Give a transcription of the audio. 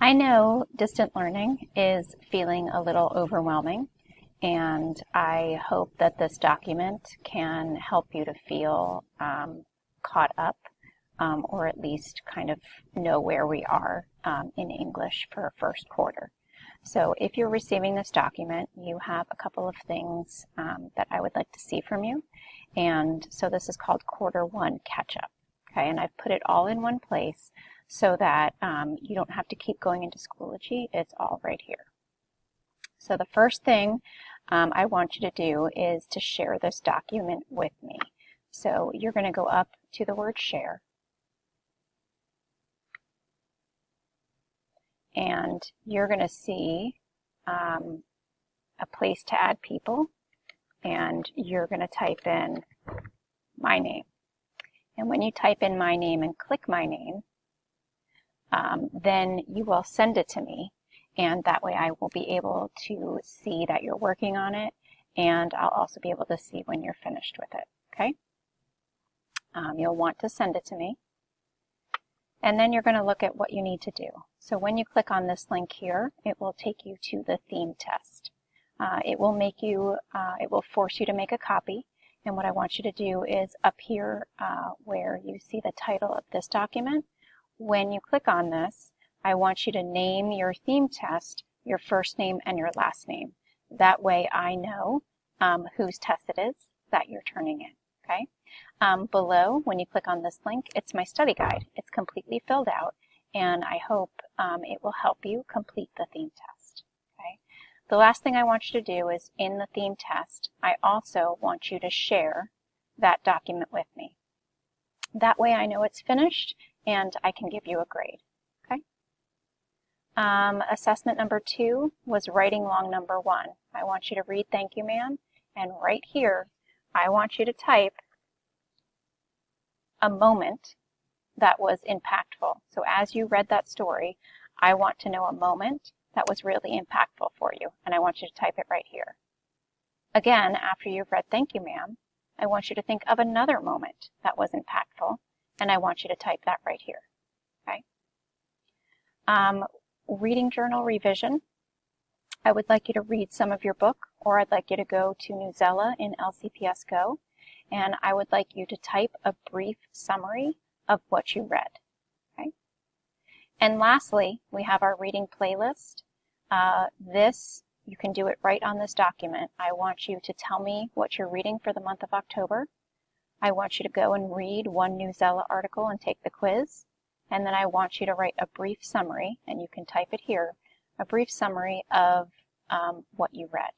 I know distant learning is feeling a little overwhelming, and I hope that this document can help you to feel caught up, or at least kind of know where we are in English for first quarter. So if you're receiving this document, you have a couple of things that I would like to see from you. And so this is called Quarter 1 Catch-Up. Okay, and I've put it all in one place so that you don't have to keep going into Schoology. It's all right here. So the first thing I want you to do is to share this document with me. So you're going to go up to the word share, and you're going to see a place to add people, and you're going to type in my name. And when you type in my name and click my name, then you will send it to me, and that way I will be able to see that you're working on it, and I'll also be able to see when you're finished with it, okay? You'll want to send it to me, and then you're going to look at what you need to do. So when you click on this link here, it will take you to the theme test. It will force you to make a copy, and what I want you to do is up here where you see the title of this document, when you click on this, I want you to name your theme test, your first name and your last name. That way I know whose test it is that you're turning in, okay? Below, when you click on this link, it's my study guide. It's completely filled out, and I hope it will help you complete the theme test, okay? The last thing I want you to do is, in the theme test, I also want you to share that document with me. That way I know it's finished, and I can give you a grade, okay? Assessment number 2 was writing long number 1. I want you to read Thank You, Ma'am, and right here, I want you to type a moment that was impactful. So as you read that story, I want to know a moment that was really impactful for you, and I want you to type it right here. Again, after you've read Thank You, Ma'am, I want you to think of another moment that was impactful, and I want you to type that right here, okay? Reading journal revision. I would like you to read some of your book, or I'd like you to go to Newsela in LCPS Go, and I would like you to type a brief summary of what you read, okay? And lastly, we have our reading playlist. You can do it right on this document. I want you to tell me what you're reading for the month of October. I want you to go and read one Newsela article and take the quiz. And then I want you to write a brief summary, and you can type it here, a brief summary of what you read.